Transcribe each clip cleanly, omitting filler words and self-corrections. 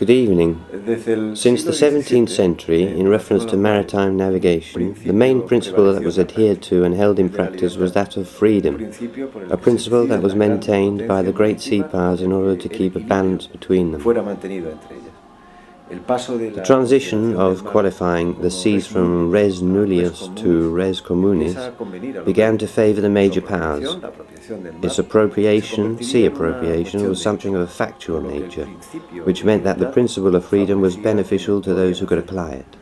Good evening. Since the 17th century, in reference to maritime navigation, the main principle that was adhered to and held in practice was that of freedom, a principle that was maintained by the great sea powers in order to keep a balance between them. The transition of qualifying the seas from res nullius to res communis began to favour the major powers. Its sea appropriation, was something of a factual nature, which meant that the principle of freedom was beneficial to those who could apply it.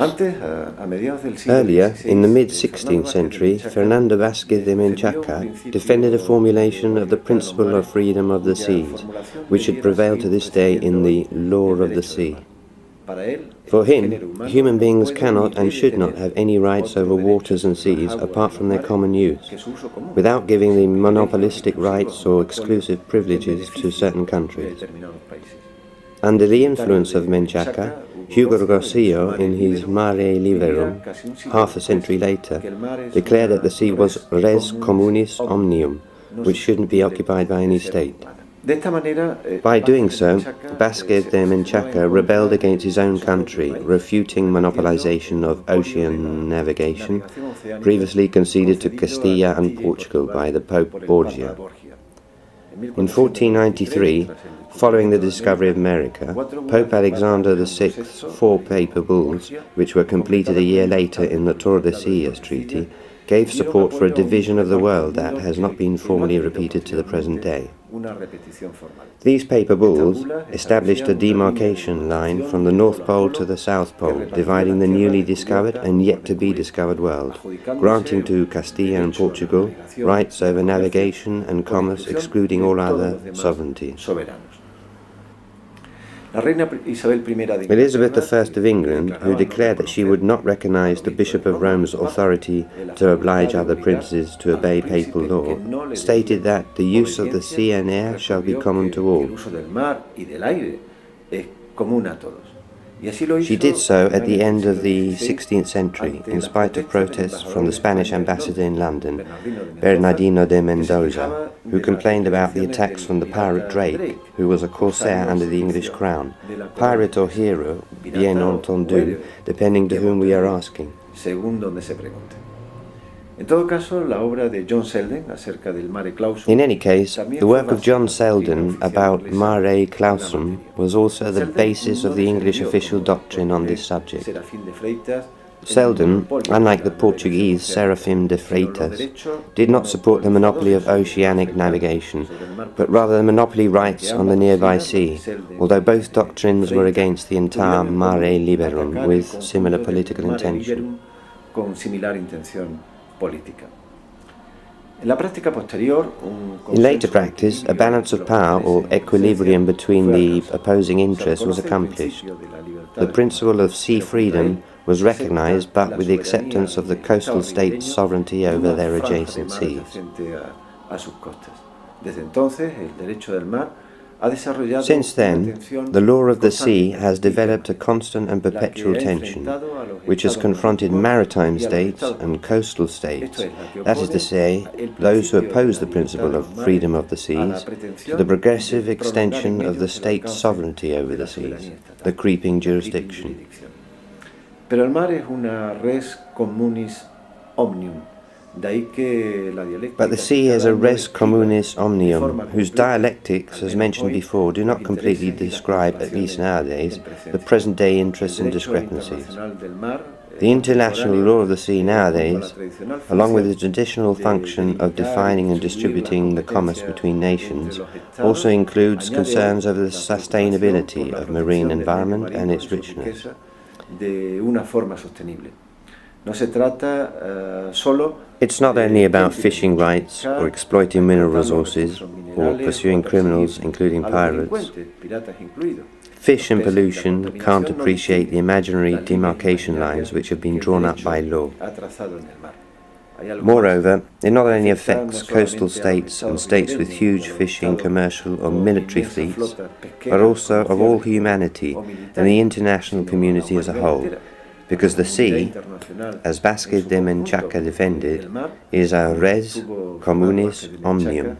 Earlier, in the mid-16th century, Fernando Vazquez de Menchaca defended a formulation of the principle of freedom of the seas, which had prevailed to this day in the law of the sea. For him, human beings cannot and should not have any rights over waters and seas apart from their common use, without giving them monopolistic rights or exclusive privileges to certain countries. Under the influence of Menchaca, Hugo Rossio, in his Mare Liberum, half a century later, declared that the sea was res communis omnium, which shouldn't be occupied by any state. By doing so, Vazquez de Menchaca rebelled against his own country, refuting monopolization of ocean navigation, previously conceded to Castilla and Portugal by the Pope Borgia. In 1493, following the discovery of America, Pope Alexander VI's 4 papal bulls, which were completed a year later in the Tordesillas Treaty, gave support for a division of the world that has not been formally repeated to the present day. These papal bulls established a demarcation line from the North Pole to the South Pole, dividing the newly discovered and yet to be discovered world, granting to Castilla and Portugal rights over navigation and commerce, excluding all other sovereignty. Elizabeth I of England, who declared that she would not recognize the Bishop of Rome's authority to oblige other princes to obey papal law, stated that the use of the sea and air shall be common to all. She did so at the end of the 16th century, in spite of protests from the Spanish ambassador in London, Bernardino de Mendoza, who complained about the attacks from the pirate Drake, who was a corsair under the English crown, pirate or hero, bien entendu, depending to whom we are asking. In any case, the work of John Selden about Mare Clausum was also the basis of the English official doctrine on this subject. Selden, unlike the Portuguese Serafim de Freitas, did not support the monopoly of oceanic navigation, but rather the monopoly rights on the nearby sea, although both doctrines were against the entire Mare Liberum with similar political intention. In later practice, a balance of power or equilibrium between the opposing interests was accomplished. The principle of sea freedom was recognized, but with the acceptance of the coastal states' sovereignty over their adjacent seas. Since then, the law of the sea has developed a constant and perpetual tension, which has confronted maritime states and coastal states, that is to say, those who oppose the principle of freedom of the seas, to the progressive extension of the state's sovereignty over the seas, the creeping jurisdiction. But the sea is a res communis omnium, whose dialectics, as mentioned before, do not completely describe, at least nowadays, the present-day interests and discrepancies. The international law of the sea nowadays, along with the traditional function of defining and distributing the commerce between nations, also includes concerns over the sustainability of marine environment and its richness. It's not only about fishing rights or exploiting mineral resources or pursuing criminals, including pirates. Fish and pollution can't appreciate the imaginary demarcation lines which have been drawn up by law. Moreover, it not only affects coastal states and states with huge fishing, commercial or military fleets, but also of all humanity and the international community as a whole, because the sea, as Vazquez de Menchaca defended, is a res communis omnium.